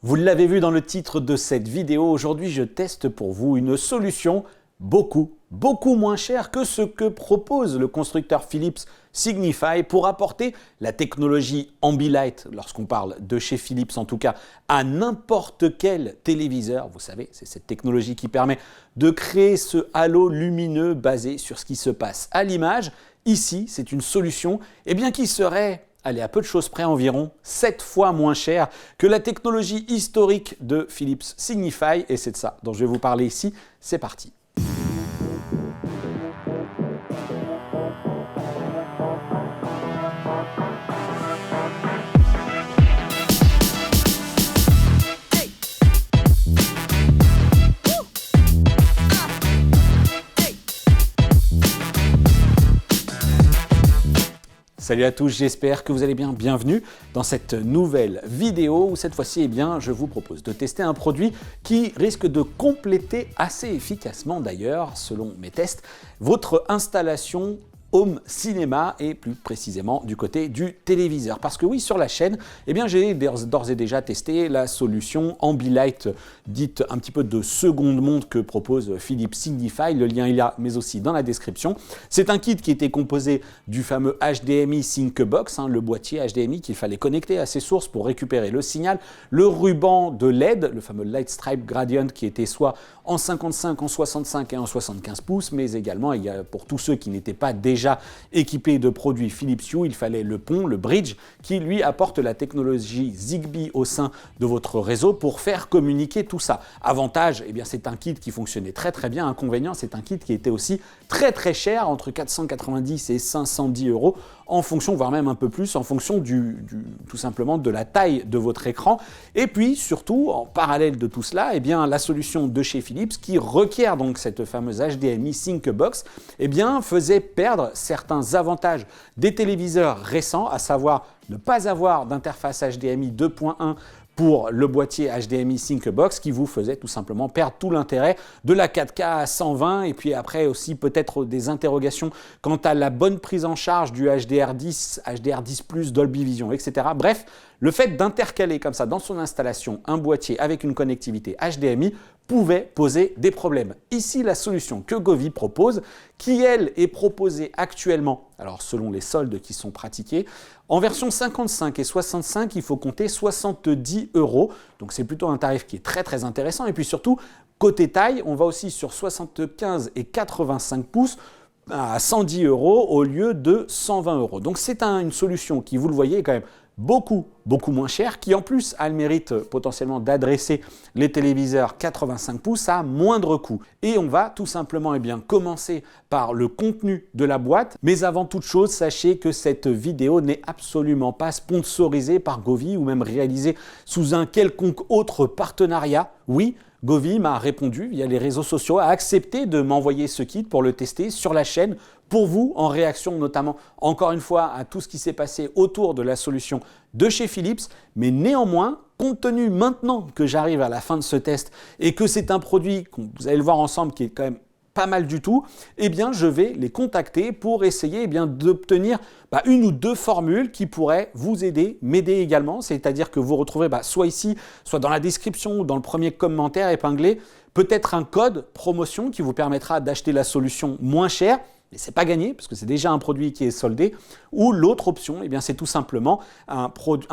Vous l'avez vu dans le titre de cette vidéo, aujourd'hui je teste pour vous une solution beaucoup moins chère que ce que propose le constructeur Philips Signify pour apporter la technologie Ambilight, lorsqu'on parle de chez Philips en tout cas, à n'importe quel téléviseur. Vous savez, c'est cette technologie qui permet de créer ce halo lumineux basé sur ce qui se passe à l'image. Ici, c'est une solution qui serait à peu de choses près, environ 7 fois moins cher que la technologie historique de Philips Signify. Et c'est de ça dont je vais vous parler ici. C'est parti. Salut à tous, j'espère que vous allez bien. Bienvenue dans cette nouvelle vidéo où cette fois-ci, je vous propose de tester un produit qui risque de compléter assez efficacement d'ailleurs, selon mes tests, votre installation home cinéma et plus précisément du côté du téléviseur. Parce que oui, sur la chaîne, j'ai d'ores et déjà testé la solution Ambilight, dite un petit peu de seconde monde que propose Philips Signify. Le lien est là, mais aussi dans la description. C'est un kit qui était composé du fameux HDMI Sync Box, le boîtier HDMI qu'il fallait connecter à ses sources pour récupérer le signal, le ruban de LED, le fameux Light Stripe Gradient qui était soit en 55, en 65 et en 75 pouces, mais également pour tous ceux qui n'étaient pas déjà équipé de produits Philips Hue, il fallait le pont, le bridge, qui lui apporte la technologie Zigbee au sein de votre réseau pour faire communiquer tout ça. Avantage, c'est un kit qui fonctionnait très bien. Inconvénient, c'est un kit qui était aussi très cher, entre 490 et 510 €, en fonction, voire même un peu plus, en fonction tout simplement de la taille de votre écran. Et puis surtout, en parallèle de tout cela, la solution de chez Philips qui requiert donc cette fameuse HDMI Sync Box, faisait perdre certains avantages des téléviseurs récents, à savoir ne pas avoir d'interface HDMI 2.1 pour le boîtier HDMI Sync Box qui vous faisait tout simplement perdre tout l'intérêt de la 4K à 120 et puis après aussi peut-être des interrogations quant à la bonne prise en charge du HDR10, HDR10+, Dolby Vision, etc. Bref, le fait d'intercaler comme ça dans son installation un boîtier avec une connectivité HDMI pouvait poser des problèmes. Ici, la solution que Govee propose, qui elle est proposée actuellement, alors selon les soldes qui sont pratiqués, en version 55 et 65, il faut compter 70 €. Donc c'est plutôt un tarif qui est très intéressant. Et puis surtout, côté taille, on va aussi sur 75 et 85 pouces à 110 € au lieu de 120 €. Donc c'est une solution qui, vous le voyez, est quand même beaucoup moins cher, qui en plus a le mérite potentiellement d'adresser les téléviseurs 85 pouces à moindre coût. Et on va tout simplement commencer par le contenu de la boîte. Mais avant toute chose, sachez que cette vidéo n'est absolument pas sponsorisée par Govee ou même réalisée sous un quelconque autre partenariat. Oui, Govee m'a répondu via les réseaux sociaux, a accepté de m'envoyer ce kit pour le tester sur la chaîne pour vous, en réaction notamment, encore une fois, à tout ce qui s'est passé autour de la solution de chez Philips. Mais néanmoins, compte tenu maintenant que j'arrive à la fin de ce test et que c'est un produit, vous allez le voir ensemble, qui est quand même pas mal du tout, je vais les contacter pour essayer d'obtenir une ou deux formules qui pourraient vous aider, m'aider également. C'est-à-dire que vous retrouverez soit ici, soit dans la description ou dans le premier commentaire épinglé, peut-être un code promotion qui vous permettra d'acheter la solution moins chère. Mais ce n'est pas gagné parce que c'est déjà un produit qui est soldé. Ou l'autre option, c'est tout simplement un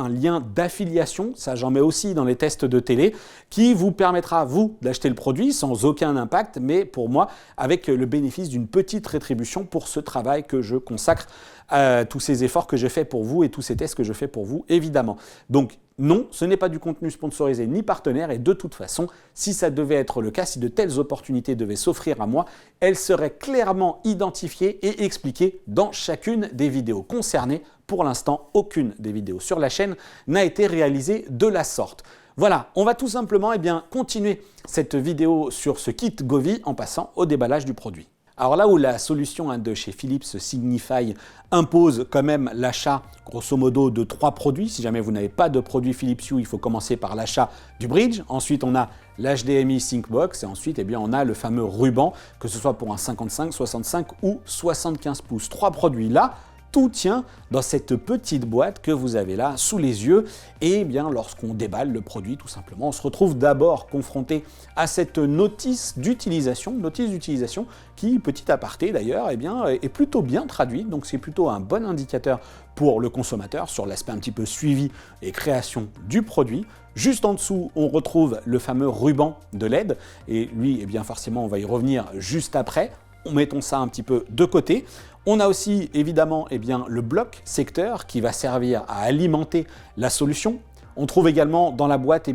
lien d'affiliation, ça j'en mets aussi dans les tests de télé, qui vous permettra, vous, d'acheter le produit sans aucun impact, mais pour moi, avec le bénéfice d'une petite rétribution pour ce travail que je consacre à tous ces efforts que je fais pour vous et tous ces tests que je fais pour vous, évidemment. Donc, non, ce n'est pas du contenu sponsorisé ni partenaire et de toute façon, si ça devait être le cas, si de telles opportunités devaient s'offrir à moi, elles seraient clairement identifiées et expliquées dans chacune des vidéos concernées. Pour l'instant, aucune des vidéos sur la chaîne n'a été réalisée de la sorte. Voilà, on va tout simplement continuer cette vidéo sur ce kit Govee en passant au déballage du produit. Alors là où la solution de chez Philips Signify impose quand même l'achat grosso modo de 3 produits. Si jamais vous n'avez pas de produit Philips Hue, il faut commencer par l'achat du bridge. Ensuite, on a l'HDMI Sync Box et ensuite on a le fameux ruban, que ce soit pour un 55, 65 ou 75 pouces. 3 produits là. tout tient dans cette petite boîte que vous avez là sous les yeux. Et bien lorsqu'on déballe le produit, tout simplement, on se retrouve d'abord confronté à cette notice d'utilisation qui, petit aparté d'ailleurs, eh bien, est plutôt bien traduite. Donc c'est plutôt un bon indicateur pour le consommateur sur l'aspect un petit peu suivi et création du produit. Juste en dessous, on retrouve le fameux ruban de LED. Et lui, eh bien forcément, on va y revenir juste après. Mettons ça un petit peu de côté. On a aussi évidemment le bloc secteur qui va servir à alimenter la solution. On trouve également dans la boîte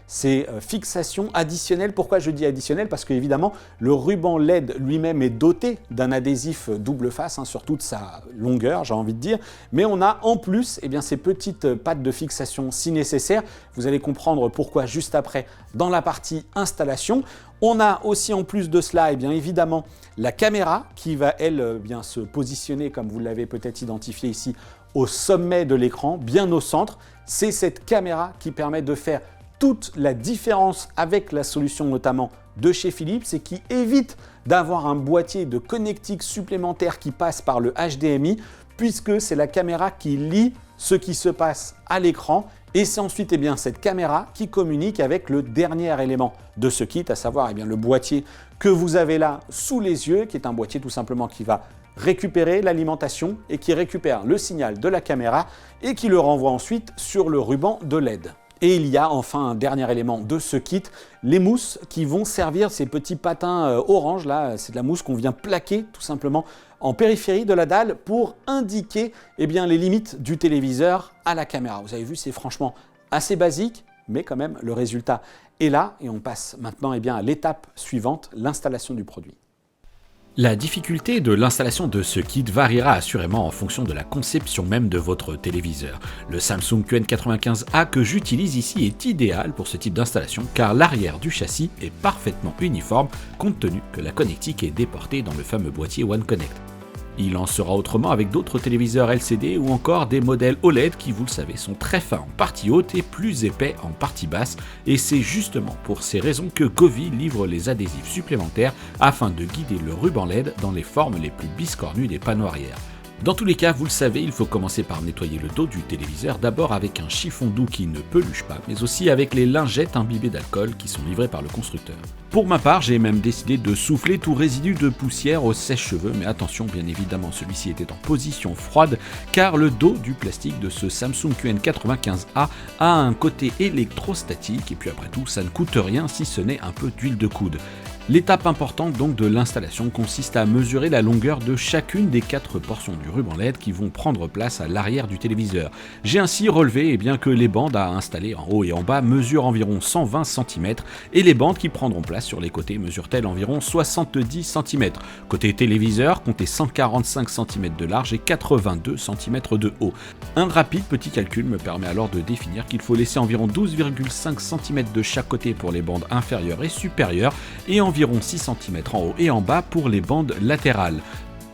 ces fixations additionnelles. Pourquoi je dis additionnelles? Parce que évidemment le ruban LED lui-même est doté d'un adhésif double face sur toute sa longueur, j'ai envie de dire. Mais on a en plus ces petites pattes de fixation si nécessaire. Vous allez comprendre pourquoi juste après dans la partie installation. On a aussi en plus de cela évidemment la caméra qui va elle se positionner comme vous l'avez peut-être identifié ici au sommet de l'écran, bien au centre. C'est cette caméra qui permet de faire toute la différence avec la solution notamment de chez Philips et qui évite d'avoir un boîtier de connectique supplémentaire qui passe par le HDMI puisque c'est la caméra qui lit ce qui se passe à l'écran et c'est ensuite cette caméra qui communique avec le dernier élément de ce kit, à savoir le boîtier que vous avez là sous les yeux, qui est un boîtier tout simplement qui va récupérer l'alimentation et qui récupère le signal de la caméra et qui le renvoie ensuite sur le ruban de LED. Et il y a enfin un dernier élément de ce kit, les mousses qui vont servir ces petits patins orange là, c'est de la mousse qu'on vient plaquer tout simplement en périphérie de la dalle pour indiquer les limites du téléviseur à la caméra. Vous avez vu, c'est franchement assez basique, mais quand même le résultat est là et on passe maintenant à l'étape suivante, l'installation du produit. La difficulté de l'installation de ce kit variera assurément en fonction de la conception même de votre téléviseur. Le Samsung QN95A que j'utilise ici est idéal pour ce type d'installation car l'arrière du châssis est parfaitement uniforme compte tenu que la connectique est déportée dans le fameux boîtier OneConnect. Il en sera autrement avec d'autres téléviseurs LCD ou encore des modèles OLED qui, vous le savez, sont très fins en partie haute et plus épais en partie basse. Et c'est justement pour ces raisons que Govee livre les adhésifs supplémentaires afin de guider le ruban LED dans les formes les plus biscornues des panneaux arrière. Dans tous les cas, vous le savez, il faut commencer par nettoyer le dos du téléviseur, d'abord avec un chiffon doux qui ne peluche pas, mais aussi avec les lingettes imbibées d'alcool qui sont livrées par le constructeur. Pour ma part, j'ai même décidé de souffler tout résidu de poussière au sèche-cheveux, mais attention, bien évidemment, celui-ci était en position froide, car le dos du plastique de ce Samsung QN95A a un côté électrostatique, et puis après tout, ça ne coûte rien si ce n'est un peu d'huile de coude. L'étape importante donc de l'installation consiste à mesurer la longueur de chacune des 4 portions du ruban LED qui vont prendre place à l'arrière du téléviseur. J'ai ainsi relevé que les bandes à installer en haut et en bas mesurent environ 120 cm et les bandes qui prendront place sur les côtés mesurent-elles environ 70 cm. Côté téléviseur, comptez 145 cm de large et 82 cm de haut. Un rapide petit calcul me permet alors de définir qu'il faut laisser environ 12,5 cm de chaque côté pour les bandes inférieures et supérieures et environ 6 cm en haut et en bas pour les bandes latérales.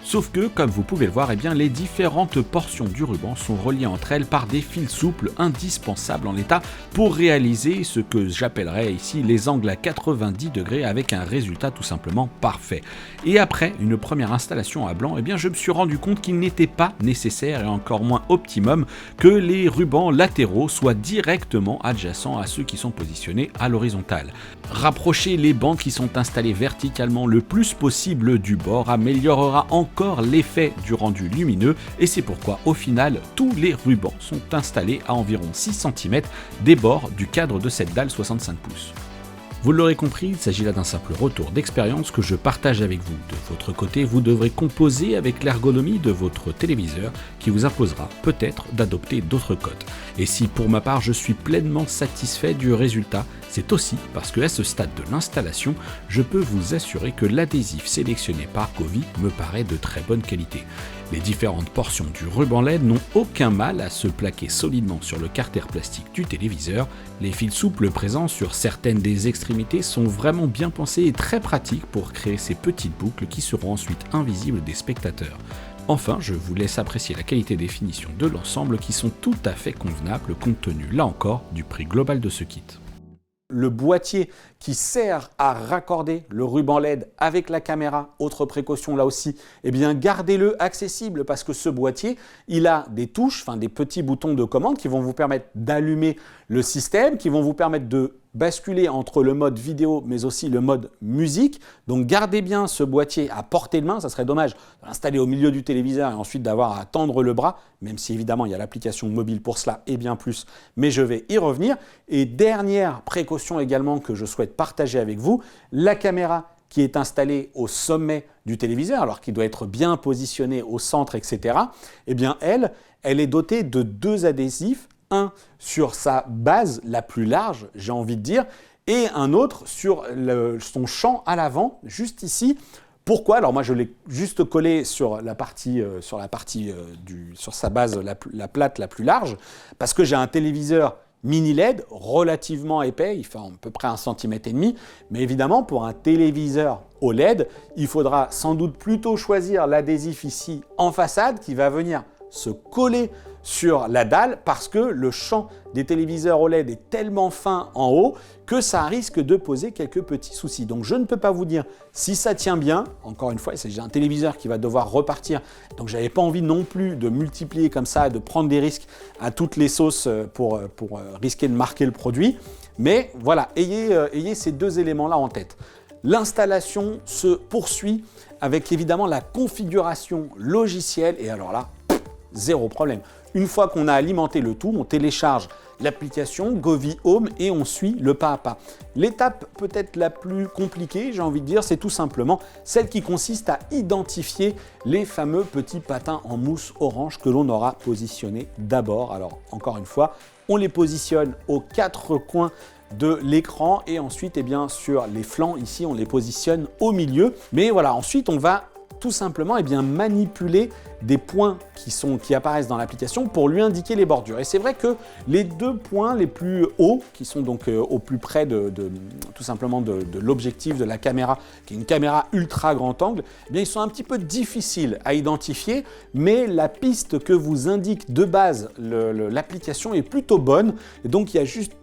Sauf que, comme vous pouvez le voir, les différentes portions du ruban sont reliées entre elles par des fils souples indispensables en l'état pour réaliser ce que j'appellerais ici les angles à 90 degrés avec un résultat tout simplement parfait. Et après une première installation à blanc, je me suis rendu compte qu'il n'était pas nécessaire et encore moins optimum que les rubans latéraux soient directement adjacents à ceux qui sont positionnés à l'horizontale. Rapprocher les bandes qui sont installées verticalement le plus possible du bord améliorera encore l'effet du rendu lumineux et c'est pourquoi au final tous les rubans sont installés à environ 6 cm des bords du cadre de cette dalle 65 pouces. Vous l'aurez compris, il s'agit là d'un simple retour d'expérience que je partage avec vous. De votre côté, vous devrez composer avec l'ergonomie de votre téléviseur qui vous imposera peut-être d'adopter d'autres codes. Et si pour ma part je suis pleinement satisfait du résultat, c'est aussi parce que à ce stade de l'installation, je peux vous assurer que l'adhésif sélectionné par Govee me paraît de très bonne qualité. Les différentes portions du ruban LED n'ont aucun mal à se plaquer solidement sur le carter plastique du téléviseur. Les fils souples présents sur certaines des extrémités sont vraiment bien pensés et très pratiques pour créer ces petites boucles qui seront ensuite invisibles des spectateurs. Enfin, je vous laisse apprécier la qualité des finitions de l'ensemble qui sont tout à fait convenables compte tenu là encore du prix global de ce kit. le boîtier qui sert à raccorder le ruban LED avec la caméra, autre précaution là aussi, eh bien gardez-le accessible parce que ce boîtier, il a des touches, enfin des petits boutons de commande qui vont vous permettre d'allumer le système, qui vont vous permettre de basculer entre le mode vidéo mais aussi le mode musique. Donc gardez bien ce boîtier à portée de main, ça serait dommage de l'installer au milieu du téléviseur et ensuite d'avoir à tendre le bras, même si évidemment il y a l'application mobile pour cela et bien plus, mais je vais y revenir. Et dernière précaution également que je souhaite partager avec vous, la caméra qui est installée au sommet du téléviseur, alors qu'il doit être bien positionné au centre, etc. Eh bien elle est dotée de 2 adhésifs, un sur sa base la plus large, j'ai envie de dire, et un autre sur son champ à l'avant, juste ici. Pourquoi? Alors moi je l'ai juste collé sur sa base la plate la plus large, parce que j'ai un téléviseur mini LED relativement épais, il fait à peu près 1,5 cm, mais évidemment pour un téléviseur OLED, il faudra sans doute plutôt choisir l'adhésif ici en façade qui va venir se coller sur la dalle parce que le champ des téléviseurs OLED est tellement fin en haut que ça risque de poser quelques petits soucis. Donc je ne peux pas vous dire si ça tient bien. Encore une fois, il s'agit d'un téléviseur qui va devoir repartir. Donc j'avais pas envie non plus de multiplier comme ça, de prendre des risques à toutes les sauces pour risquer de marquer le produit. Mais voilà, ayez ces 2 éléments-là en tête. L'installation se poursuit avec évidemment la configuration logicielle et alors là, zéro problème. Une fois qu'on a alimenté le tout, on télécharge l'application Govee Home et on suit le pas à pas. L'étape peut-être la plus compliquée, j'ai envie de dire, c'est tout simplement celle qui consiste à identifier les fameux petits patins en mousse orange que l'on aura positionnés d'abord. Alors encore une fois, on les positionne aux 4 coins de l'écran et ensuite sur les flancs ici on les positionne au milieu. Mais voilà, ensuite on va tout simplement manipuler des points qui apparaissent dans l'application pour lui indiquer les bordures. Et c'est vrai que les 2 points les plus hauts, qui sont donc au plus près tout simplement de l'objectif de la caméra, qui est une caméra ultra grand angle, ils sont un petit peu difficiles à identifier, mais la piste que vous indique de base l'application est plutôt bonne. Et donc il y a juste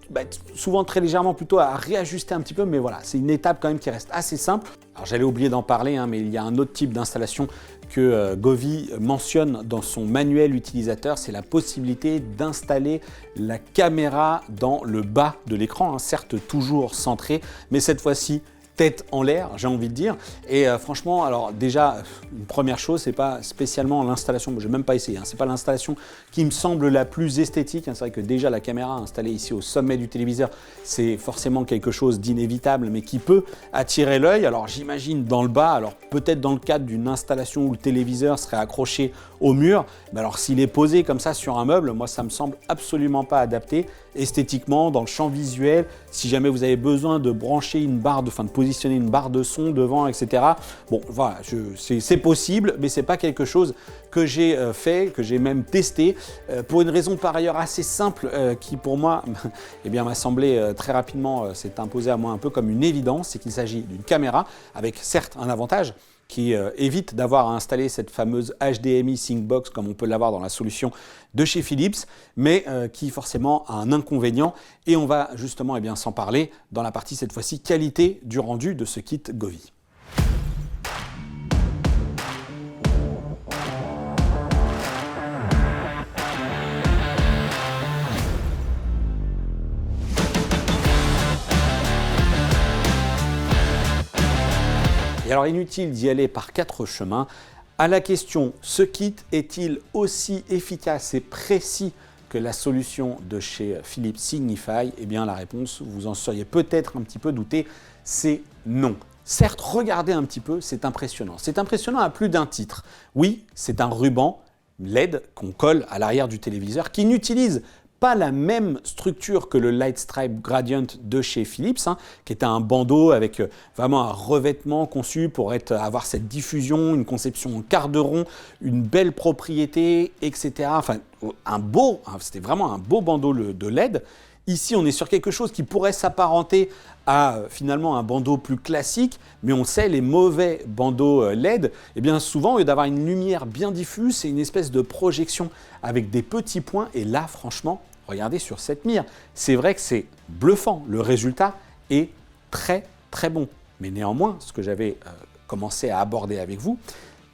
souvent très légèrement plutôt à réajuster un petit peu, mais voilà, c'est une étape quand même qui reste assez simple. Alors j'allais oublier d'en parler, mais il y a un autre type d'installation que Govee mentionne dans son manuel utilisateur, c'est la possibilité d'installer la caméra dans le bas de l'écran, certes toujours centré, mais cette fois-ci tête en l'air, j'ai envie de dire. Et franchement, alors déjà, une première chose, c'est pas spécialement l'installation, j'ai même pas essayé, c'est pas l'installation qui me semble la plus esthétique. C'est vrai que déjà la caméra installée ici au sommet du téléviseur, c'est forcément quelque chose d'inévitable, mais qui peut attirer l'œil. Alors j'imagine dans le bas, alors peut-être dans le cadre d'une installation où le téléviseur serait accroché au mur, mais alors s'il est posé comme ça sur un meuble, moi ça me semble absolument pas adapté esthétiquement, dans le champ visuel. Si jamais vous avez besoin de brancher une barre de positionner une barre de son devant, etc. Bon, voilà, c'est possible, mais c'est pas quelque chose que j'ai fait, que j'ai même testé, pour une raison par ailleurs assez simple, qui pour moi m'a semblé très rapidement s'est imposé à moi un peu comme une évidence, c'est qu'il s'agit d'une caméra avec certes un avantage qui évite d'avoir à installer cette fameuse HDMI Syncbox comme on peut l'avoir dans la solution de chez Philips, mais qui forcément a un inconvénient et on va justement s'en parler dans la partie cette fois-ci qualité du rendu de ce kit Govee. Et alors inutile d'y aller par 4 chemins. À la question, ce kit est-il aussi efficace et précis que la solution de chez Philips Signify? Eh bien la réponse, vous en seriez peut-être un petit peu douté, c'est non. Certes, regardez un petit peu, c'est impressionnant. C'est impressionnant à plus d'un titre. Oui, c'est un ruban LED qu'on colle à l'arrière du téléviseur qui n'utilise pas la même structure que le Lightstripe Gradient de chez Philips, qui est un bandeau avec vraiment un revêtement conçu pour avoir cette diffusion, une conception en quart de rond, une belle propriété, etc. Enfin, c'était vraiment un beau bandeau de LED. Ici, on est sur quelque chose qui pourrait s'apparenter à finalement un bandeau plus classique, mais on sait les mauvais bandeaux LED, souvent au lieu d'avoir une lumière bien diffuse, c'est une espèce de projection avec des petits points. Et là, franchement, regardez sur cette mire, c'est vrai que c'est bluffant. Le résultat est très très bon. Mais néanmoins, ce que j'avais commencé à aborder avec vous,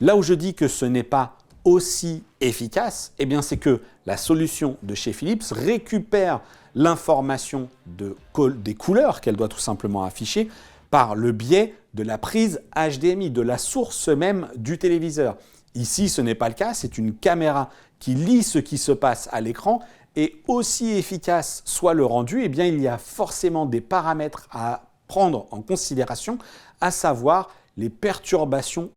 là où je dis que ce n'est pas aussi efficace, eh bien c'est que la solution de chez Philips récupère l'information des couleurs qu'elle doit tout simplement afficher par le biais de la prise HDMI, de la source même du téléviseur. Ici, ce n'est pas le cas, c'est une caméra qui lit ce qui se passe à l'écran et aussi efficace soit le rendu, eh bien il y a forcément des paramètres à prendre en considération, à savoir les perturbations.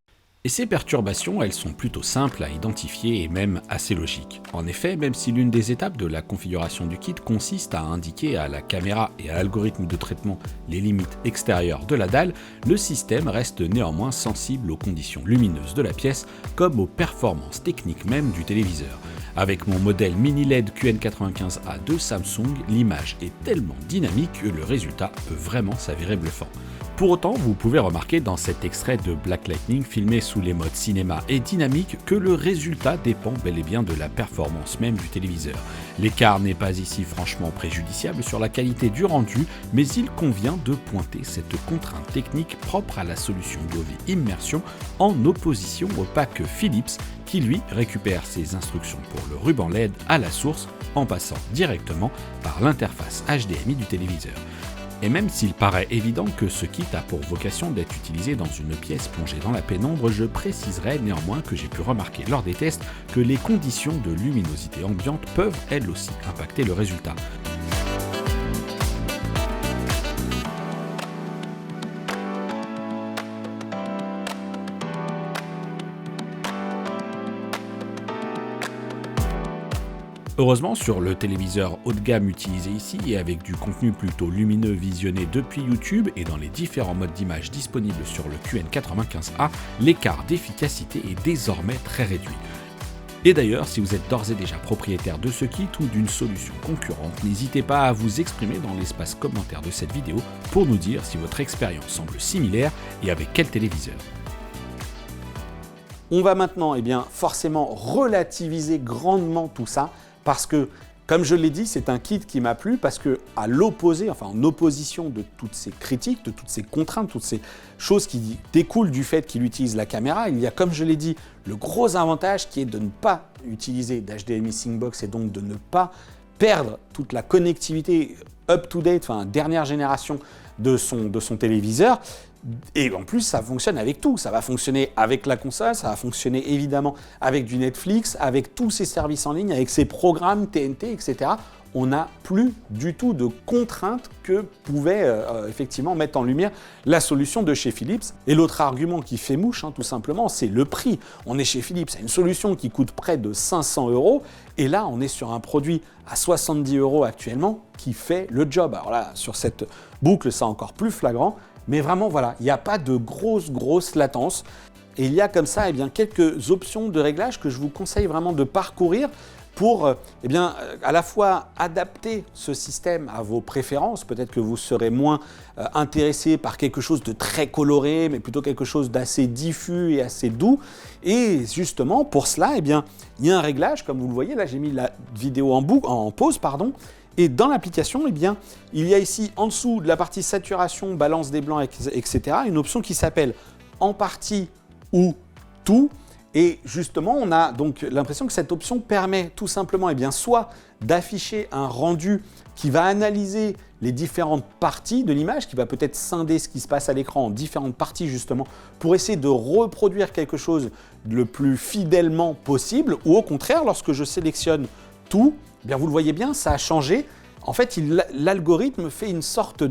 Et ces perturbations, elles sont plutôt simples à identifier et même assez logiques. En effet, même si l'une des étapes de la configuration du kit consiste à indiquer à la caméra et à l'algorithme de traitement les limites extérieures de la dalle, le système reste néanmoins sensible aux conditions lumineuses de la pièce comme aux performances techniques même du téléviseur. Avec mon modèle mini LED QN95A de Samsung, l'image est tellement dynamique que le résultat peut vraiment s'avérer bluffant. Pour autant, vous pouvez remarquer dans cet extrait de Black Lightning filmé sous les modes cinéma et dynamique que le résultat dépend bel et bien de la performance même du téléviseur. L'écart n'est pas ici franchement préjudiciable sur la qualité du rendu, mais il convient de pointer cette contrainte technique propre à la solution Govee Immersion en opposition au pack Philips qui lui récupère ses instructions pour le ruban LED à la source en passant directement par l'interface HDMI du téléviseur. Et même s'il paraît évident que ce kit a pour vocation d'être utilisé dans une pièce plongée dans la pénombre, je préciserai néanmoins que j'ai pu remarquer lors des tests que les conditions de luminosité ambiante peuvent elles aussi impacter le résultat. Heureusement, sur le téléviseur haut de gamme utilisé ici et avec du contenu plutôt lumineux visionné depuis YouTube et dans les différents modes d'image disponibles sur le QN95A, l'écart d'efficacité est désormais très réduit. Et d'ailleurs, si vous êtes d'ores et déjà propriétaire de ce kit ou d'une solution concurrente, n'hésitez pas à vous exprimer dans l'espace commentaire de cette vidéo pour nous dire si votre expérience semble similaire et avec quel téléviseur. On va maintenant forcément relativiser grandement tout ça parce que, comme je l'ai dit, c'est un kit qui m'a plu parce que, en opposition de toutes ces critiques, de toutes ces contraintes, toutes ces choses qui découlent du fait qu'il utilise la caméra, il y a, comme je l'ai dit, le gros avantage qui est de ne pas utiliser d'HDMI Syncbox et donc de ne pas perdre toute la connectivité up-to-date, dernière génération de son téléviseur. Et en plus, ça fonctionne avec tout. Ça va fonctionner avec la console, ça va fonctionner évidemment avec du Netflix, avec tous ses services en ligne, avec ses programmes TNT, etc. On n'a plus du tout de contraintes que pouvait effectivement mettre en lumière la solution de chez Philips. Et l'autre argument qui fait mouche, tout simplement, c'est le prix. On est chez Philips, c'est une solution qui coûte près de 500 €. Et là, on est sur un produit à 70 € actuellement qui fait le job. Alors là, sur cette boucle, c'est encore plus flagrant. Mais vraiment, voilà, il n'y a pas de grosse latence. Et il y a comme ça quelques options de réglage que je vous conseille vraiment de parcourir pour à la fois adapter ce système à vos préférences. Peut-être que vous serez moins intéressé par quelque chose de très coloré, mais plutôt quelque chose d'assez diffus et assez doux. Et justement, pour cela, il y a un réglage, comme vous le voyez, là j'ai mis la vidéo en pause, Et dans l'application, il y a ici en dessous de la partie saturation, balance des blancs, etc., une option qui s'appelle en partie ou tout. Et justement, on a donc l'impression que cette option permet tout simplement soit d'afficher un rendu qui va analyser les différentes parties de l'image, qui va peut-être scinder ce qui se passe à l'écran en différentes parties justement pour essayer de reproduire quelque chose le plus fidèlement possible, ou au contraire, lorsque je sélectionne tout, vous le voyez bien, ça a changé. En fait, l'algorithme fait une sorte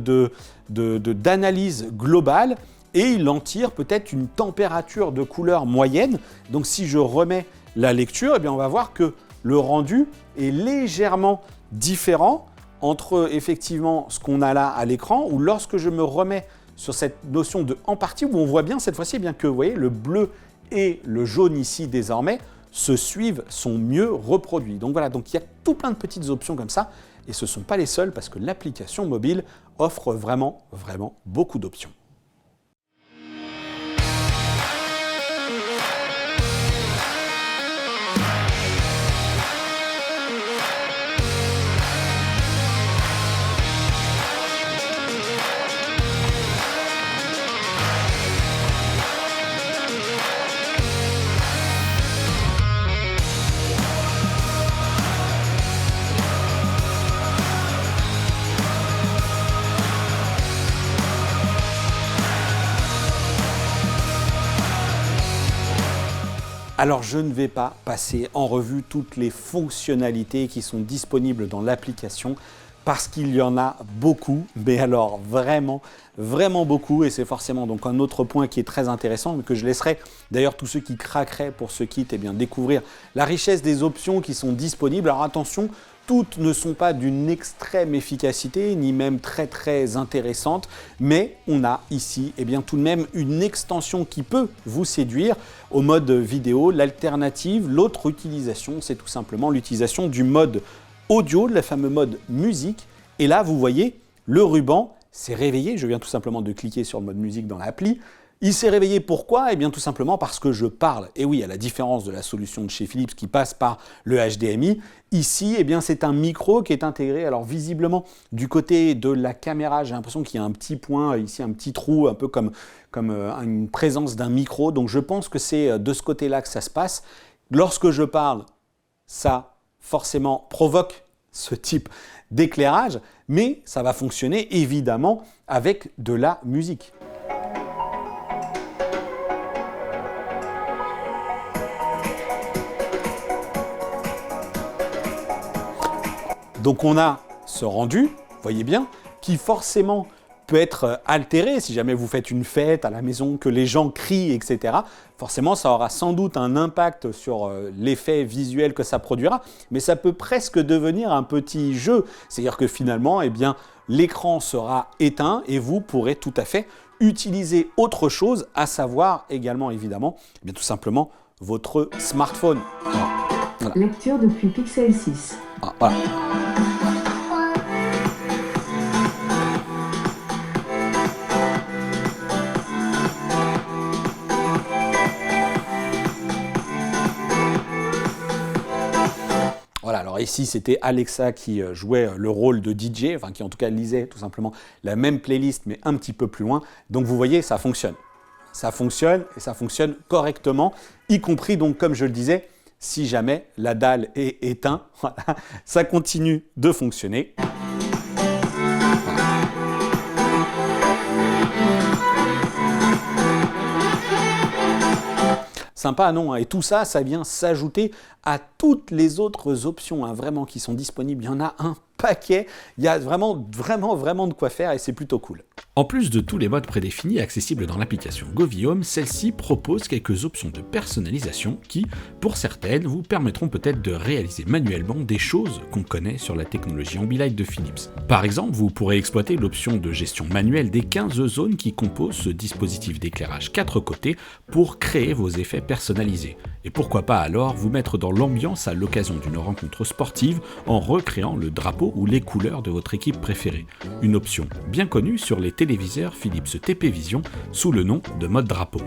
d'analyse globale et il en tire peut-être une température de couleur moyenne. Donc, si je remets la lecture, on va voir que le rendu est légèrement différent entre effectivement ce qu'on a là à l'écran ou lorsque je me remets sur cette notion de en partie où on voit bien cette fois-ci que vous voyez le bleu et le jaune ici désormais se suivent, sont mieux reproduits. Donc voilà, il y a tout plein de petites options comme ça et ce ne sont pas les seules parce que l'application mobile offre vraiment beaucoup d'options. Alors je ne vais pas passer en revue toutes les fonctionnalités qui sont disponibles dans l'application parce qu'il y en a beaucoup, mais alors vraiment beaucoup, et c'est forcément donc un autre point qui est très intéressant, mais que je laisserai d'ailleurs tous ceux qui craqueraient pour ce kit découvrir la richesse des options qui sont disponibles. Alors attention, toutes ne sont pas d'une extrême efficacité, ni même très intéressantes, mais on a ici tout de même une extension qui peut vous séduire au mode vidéo. L'alternative, l'autre utilisation, c'est tout simplement l'utilisation du mode audio, le fameux mode musique. Et là, vous voyez, le ruban s'est réveillé. Je viens tout simplement de cliquer sur le mode musique dans l'appli. Il s'est réveillé pourquoi? Eh bien tout simplement parce que je parle. Et oui, à la différence de la solution de chez Philips qui passe par le HDMI, ici, c'est un micro qui est intégré. Alors visiblement, du côté de la caméra, j'ai l'impression qu'il y a un petit point, ici un petit trou, un peu comme une présence d'un micro. Donc je pense que c'est de ce côté-là que ça se passe. Lorsque je parle, ça forcément provoque ce type d'éclairage, mais ça va fonctionner évidemment avec de la musique. Donc on a ce rendu, voyez bien, qui forcément peut être altéré si jamais vous faites une fête à la maison, que les gens crient, etc. Forcément, ça aura sans doute un impact sur l'effet visuel que ça produira, mais ça peut presque devenir un petit jeu. C'est-à-dire que finalement, l'écran sera éteint et vous pourrez tout à fait utiliser autre chose, à savoir également évidemment, tout simplement votre smartphone. Alors, voilà. Lecture depuis Pixel 6. Ah, voilà. Voilà, alors ici c'était Alexa qui jouait le rôle de DJ, enfin qui en tout cas lisait tout simplement la même playlist mais un petit peu plus loin. Donc vous voyez, ça fonctionne. Ça fonctionne et ça fonctionne correctement, y compris donc comme je le disais, si jamais la dalle est éteinte, voilà, ça continue de fonctionner. Sympa, non? Et tout ça, ça vient s'ajouter à toutes les autres options, vraiment, qui sont disponibles. Il y en a un paquet. Il y a vraiment de quoi faire et c'est plutôt cool. En plus de tous les modes prédéfinis accessibles dans l'application GoViHome, celle-ci propose quelques options de personnalisation qui, pour certaines, vous permettront peut-être de réaliser manuellement des choses qu'on connaît sur la technologie Ambilight de Philips. Par exemple, vous pourrez exploiter l'option de gestion manuelle des 15 zones qui composent ce dispositif d'éclairage 4 côtés pour créer vos effets personnalisés. Et pourquoi pas alors vous mettre dans l'ambiance à l'occasion d'une rencontre sportive en recréant le drapeau ou les couleurs de votre équipe préférée. Une option bien connue sur les téléviseurs Philips TP Vision sous le nom de mode drapeau.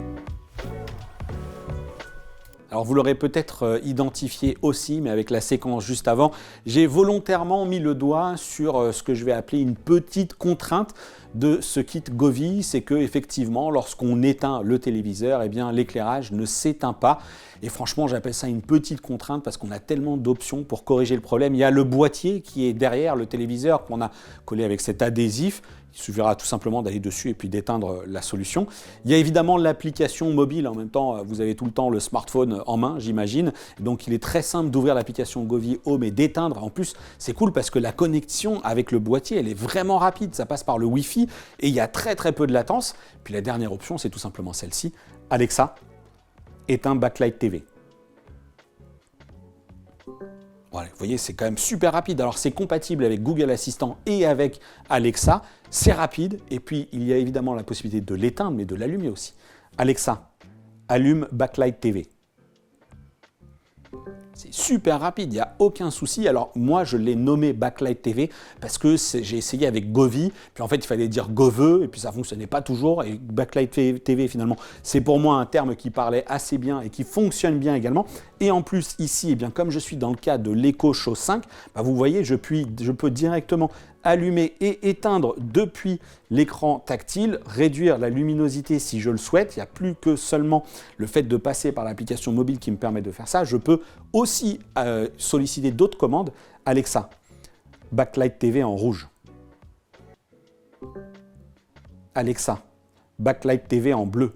Alors vous l'aurez peut-être identifié aussi, mais avec la séquence juste avant, j'ai volontairement mis le doigt sur ce que je vais appeler une petite contrainte de ce kit Govi, c'est que effectivement, lorsqu'on éteint le téléviseur, l'éclairage ne s'éteint pas. Et franchement, j'appelle ça une petite contrainte parce qu'on a tellement d'options pour corriger le problème. Il y a le boîtier qui est derrière le téléviseur qu'on a collé avec cet adhésif. Il suffira tout simplement d'aller dessus et puis d'éteindre la solution. Il y a évidemment l'application mobile. En même temps, vous avez tout le temps le smartphone en main, j'imagine. Donc, il est très simple d'ouvrir l'application Govi Home et d'éteindre. En plus, c'est cool parce que la connexion avec le boîtier, elle est vraiment rapide. Ça passe par le Wi-Fi et il y a très peu de latence. Puis la dernière option, c'est tout simplement celle-ci. Alexa, éteins Backlight TV. Voilà, vous voyez, c'est quand même super rapide. Alors, c'est compatible avec Google Assistant et avec Alexa. C'est rapide. Et puis, il y a évidemment la possibilité de l'éteindre, mais de l'allumer aussi. Alexa, allume Backlight TV. C'est super rapide, il n'y a aucun souci. Alors moi, je l'ai nommé Backlight TV parce que j'ai essayé avec Govi, puis en fait, il fallait dire Goveux, et puis ça ne fonctionnait pas toujours. Et Backlight TV, finalement, c'est pour moi un terme qui parlait assez bien et qui fonctionne bien également. Et en plus, ici, comme je suis dans le cas de l'Echo Show 5, vous voyez, je peux directement allumer et éteindre depuis l'écran tactile, réduire la luminosité si je le souhaite. Il n'y a plus que seulement le fait de passer par l'application mobile qui me permet de faire ça. Je peux aussi solliciter d'autres commandes. Alexa, Backlight TV en rouge. Alexa, Backlight TV en bleu.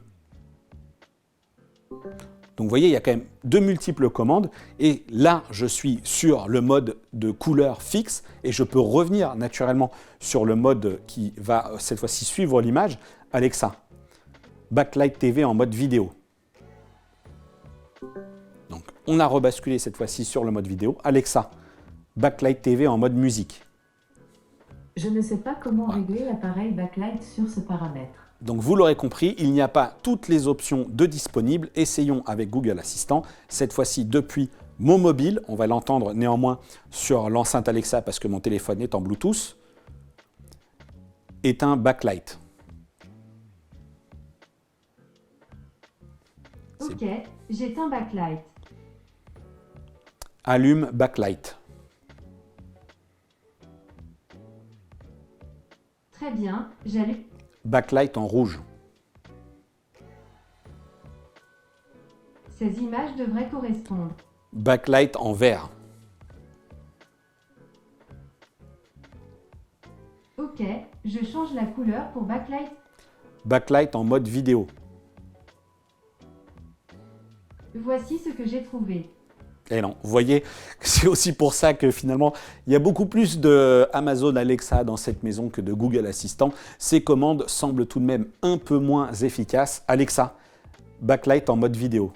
Donc vous voyez, il y a quand même de multiples commandes et là, je suis sur le mode de couleur fixe et je peux revenir naturellement sur le mode qui va cette fois-ci suivre l'image. Alexa, Backlight TV en mode vidéo. Donc on a rebasculé cette fois-ci sur le mode vidéo. Alexa, Backlight TV en mode musique. Je ne sais pas comment régler l'appareil backlight sur ce paramètre. Donc vous l'aurez compris, il n'y a pas toutes les options de disponibles. Essayons avec Google Assistant, cette fois-ci depuis mon mobile. On va l'entendre néanmoins sur l'enceinte Alexa parce que mon téléphone est en Bluetooth. Éteins backlight. Ok, j'éteins backlight. Allume backlight. Très bien, j'allume. Backlight en rouge. Ces images devraient correspondre. Backlight en vert. Ok, je change la couleur pour backlight. Backlight en mode vidéo. Voici ce que j'ai trouvé. Et non, vous voyez, c'est aussi pour ça que finalement, il y a beaucoup plus de Amazon Alexa dans cette maison que de Google Assistant. Ces commandes semblent tout de même un peu moins efficaces. Alexa, backlight en mode vidéo.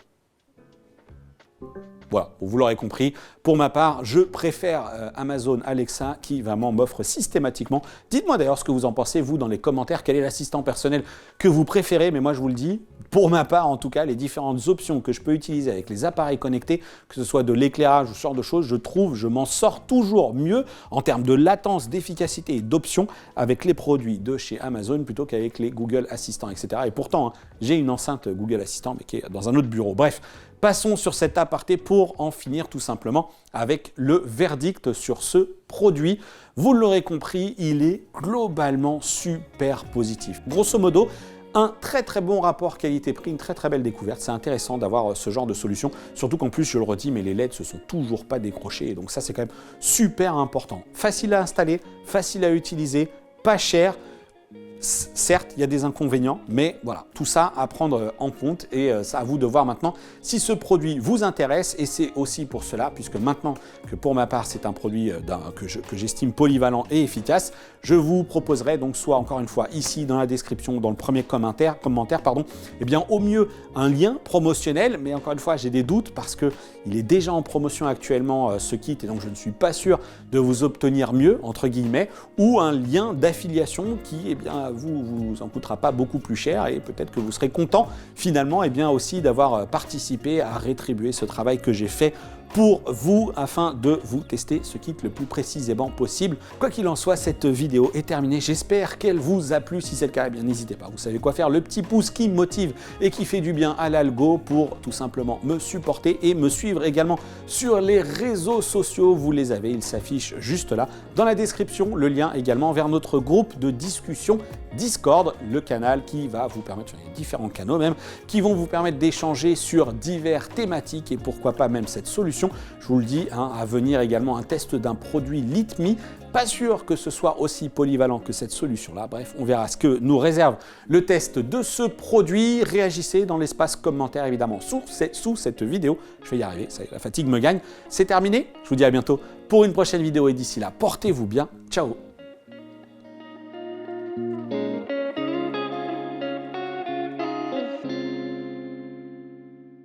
Voilà, vous l'aurez compris. Pour ma part, je préfère Amazon Alexa qui vraiment m'offre systématiquement. Dites-moi d'ailleurs ce que vous en pensez, vous, dans les commentaires. Quel est l'assistant personnel que vous préférez? Mais moi, je vous le dis, pour ma part, en tout cas, les différentes options que je peux utiliser avec les appareils connectés, que ce soit de l'éclairage ou ce genre de choses, je m'en sors toujours mieux en termes de latence, d'efficacité et d'options avec les produits de chez Amazon plutôt qu'avec les Google Assistants, etc. Et pourtant, hein, j'ai une enceinte Google Assistant, mais qui est dans un autre bureau. Bref, passons sur cet aparté pour en finir tout simplement avec le verdict sur ce produit. Vous l'aurez compris, il est globalement super positif. Grosso modo, un très bon rapport qualité-prix, une très belle découverte. C'est intéressant d'avoir ce genre de solution, surtout qu'en plus, je le redis, mais les LED se sont toujours pas décrochés. Et donc ça, c'est quand même super important. Facile à installer, facile à utiliser, pas cher. Certes, il y a des inconvénients, mais voilà, tout ça à prendre en compte et c'est à vous de voir maintenant si ce produit vous intéresse. Et c'est aussi pour cela, puisque maintenant que pour ma part, c'est un produit que j'estime polyvalent et efficace, je vous proposerai donc soit encore une fois ici dans la description, dans le premier commentaire, eh bien au mieux un lien promotionnel, mais encore une fois, j'ai des doutes parce qu'il est déjà en promotion actuellement ce kit et donc je ne suis pas sûr de vous obtenir mieux, entre guillemets, ou un lien d'affiliation qui, eh bien, vous en coûtera pas beaucoup plus cher et peut-être que vous serez content finalement aussi d'avoir participé à rétribuer ce travail que j'ai fait pour vous afin de vous tester ce kit le plus précisément possible. Quoi qu'il en soit, cette vidéo est terminée. J'espère qu'elle vous a plu. Si c'est le cas, eh bien n'hésitez pas. Vous savez quoi faire. Le petit pouce qui me motive et qui fait du bien à l'algo pour tout simplement me supporter et me suivre également sur les réseaux sociaux. Vous les avez, ils s'affichent juste là. Dans la description, le lien également vers notre groupe de discussion Discord, le canal qui va vous permettre, sur les différents canaux même, qui vont vous permettre d'échanger sur diverses thématiques et pourquoi pas même cette solution. Je vous le dis, à venir également un test d'un produit Litme. Pas sûr que ce soit aussi polyvalent que cette solution-là. Bref, on verra ce que nous réserve le test de ce produit. Réagissez dans l'espace commentaire évidemment sous cette vidéo. Je vais y arriver, ça y est, la fatigue me gagne. C'est terminé. Je vous dis à bientôt pour une prochaine vidéo et d'ici là, portez-vous bien. Ciao.